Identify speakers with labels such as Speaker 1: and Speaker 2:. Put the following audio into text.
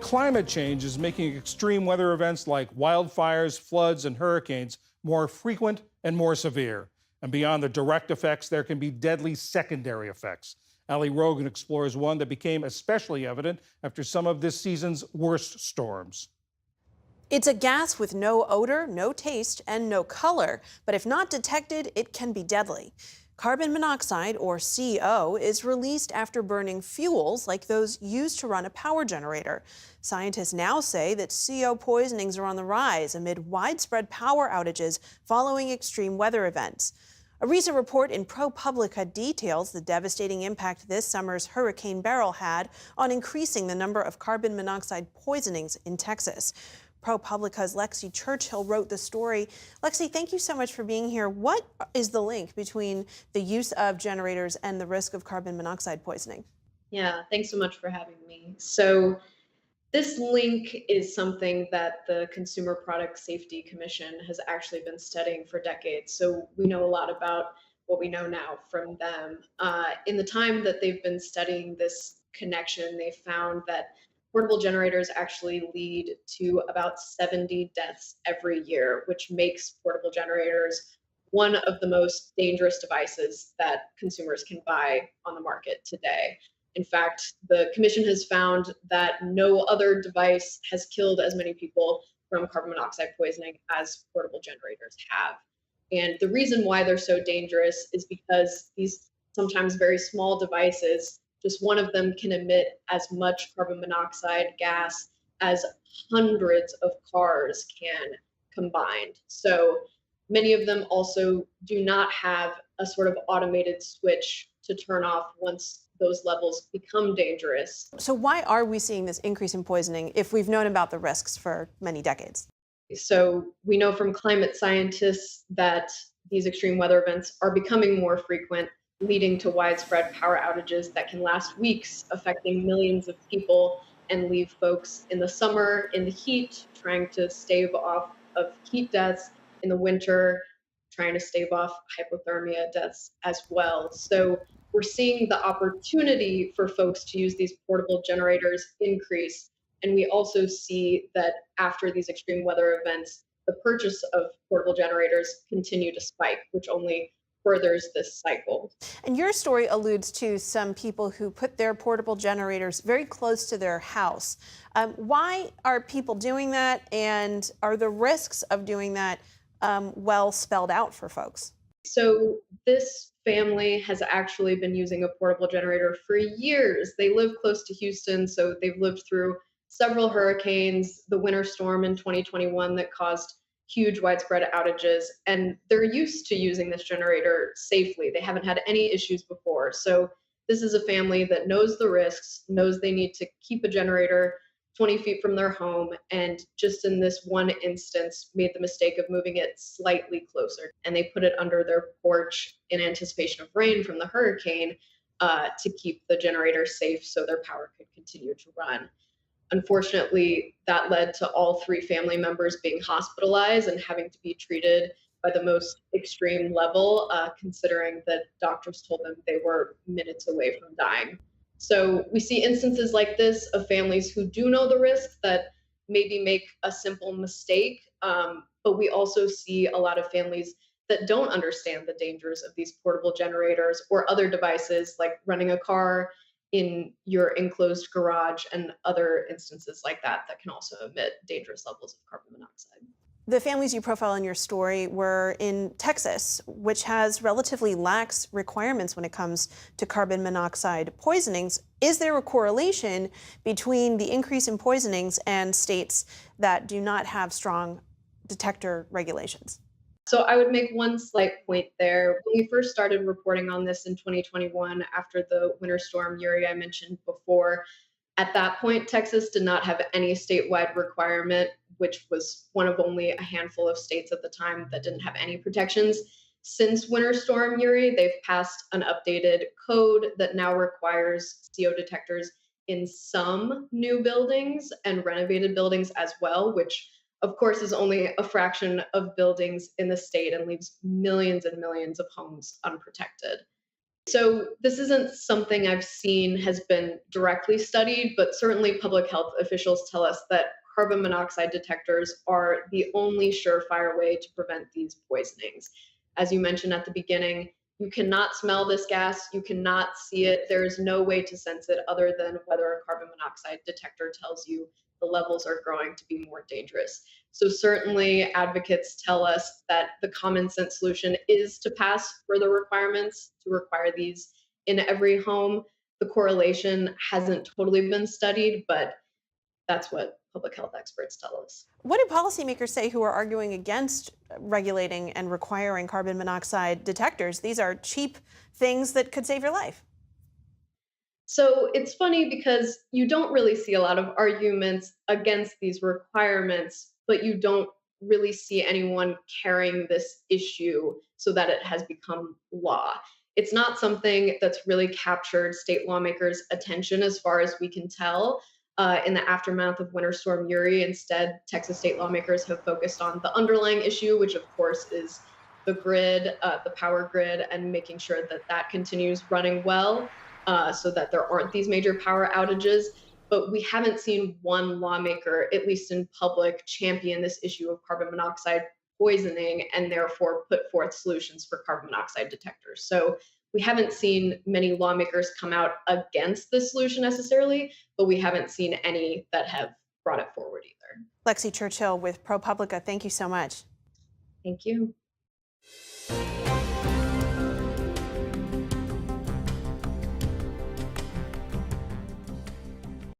Speaker 1: Climate change is making extreme weather events like wildfires, floods, and hurricanes more frequent and more severe. And beyond the direct effects, there can be deadly secondary effects. Ali Rogin explores one that became especially evident after some of this season's worst storms.
Speaker 2: It's a gas with no odor, no taste, and no color, but if not detected, it can be deadly. Carbon monoxide, or CO, is released after burning fuels like those used to run a power generator. Scientists now say that CO poisonings are on the rise amid widespread power outages following extreme weather events. A recent report in ProPublica details the devastating impact this summer's Hurricane Beryl had on increasing the number of carbon monoxide poisonings in Texas. ProPublica's Lexi Churchill wrote the story. Lexi, thank you so much for being here. What is the link between the use of generators and the risk of carbon monoxide poisoning?
Speaker 3: Yeah, thanks so much for having me. So, this link is something that the Consumer Product Safety Commission has actually been studying for decades. So, we know a lot about what we know now from them. In the time that they've been studying this connection, they found that portable generators actually lead to about 70 deaths every year, which makes portable generators one of the most dangerous devices that consumers can buy on the market today. In fact, the commission has found that no other device has killed as many people from carbon monoxide poisoning as portable generators have. And the reason why they're so dangerous is because these sometimes very small devices, just one of them can emit as much carbon monoxide gas as hundreds of cars can combined. So many of them also do not have a sort of automated switch to turn off once those levels become dangerous.
Speaker 2: So why are we seeing this increase in poisoning if we've known about the risks for many decades?
Speaker 3: So we know from climate scientists that these extreme weather events are becoming more frequent, leading to widespread power outages that can last weeks, affecting millions of people and leave folks in the summer in the heat, trying to stave off of heat deaths, in the winter, trying to stave off hypothermia deaths as well. So we're seeing the opportunity for folks to use these portable generators increase. And we also see that after these extreme weather events, the purchase of portable generators continue to spike, which only furthers this cycle.
Speaker 2: And your story alludes to some people who put their portable generators very close to their house. Why are people doing that, and are the risks of doing that well spelled out for folks?
Speaker 3: So this family has actually been using a portable generator for years. They live close to Houston, so they've lived through several hurricanes, the winter storm in 2021 that caused huge widespread outages, and they're used to using this generator safely. They haven't had any issues before. So this is a family that knows the risks, knows they need to keep a generator 20 feet from their home, and just in this one instance made the mistake of moving it slightly closer. And they put it under their porch in anticipation of rain from the hurricane to keep the generator safe so their power could continue to run. Unfortunately, that led to all three family members being hospitalized and having to be treated by the most extreme level, considering that doctors told them they were minutes away from dying. So we see instances like this of families who do know the risks that maybe make a simple mistake, but we also see a lot of families that don't understand the dangers of these portable generators or other devices like running a car in your enclosed garage and other instances like that that can also emit dangerous levels of carbon monoxide.
Speaker 2: The families you profile in your story were in Texas, which has relatively lax requirements when it comes to carbon monoxide poisonings. Is there a correlation between the increase in poisonings and states that do not have strong detector regulations?
Speaker 3: So I would make one slight point there. When we first started reporting on this in 2021, after the winter storm Uri I mentioned before, at that point, Texas did not have any statewide requirement, which was one of only a handful of states at the time that didn't have any protections. Since Winter Storm Uri, they've passed an updated code that now requires CO detectors in some new buildings and renovated buildings as well, which of course is only a fraction of buildings in the state and leaves millions and millions of homes unprotected. So this isn't something I've seen has been directly studied, but certainly public health officials tell us that carbon monoxide detectors are the only surefire way to prevent these poisonings. As you mentioned at the beginning, you cannot smell this gas, you cannot see it. There is no way to sense it other than whether a carbon monoxide detector tells you the levels are growing to be more dangerous. So certainly advocates tell us that the common sense solution is to pass further requirements to require these in every home. The correlation hasn't totally been studied, but that's what public health experts tell us.
Speaker 2: What do policymakers say who are arguing against regulating and requiring carbon monoxide detectors? These are cheap things that could save your life.
Speaker 3: So it's funny because you don't really see a lot of arguments against these requirements, but you don't really see anyone carrying this issue so that it has become law. It's not something that's really captured state lawmakers' attention as far as we can tell. In the aftermath of Winter Storm Uri, instead, Texas state lawmakers have focused on the underlying issue, which of course is the grid, the power grid, and making sure that that continues running well so that there aren't these major power outages. But we haven't seen one lawmaker, at least in public, champion this issue of carbon monoxide poisoning and therefore put forth solutions for carbon monoxide detectors. So we haven't seen many lawmakers come out against this solution necessarily, but we haven't seen any that have brought it forward either.
Speaker 2: Lexi Churchill with ProPublica, thank you so much.
Speaker 3: Thank you.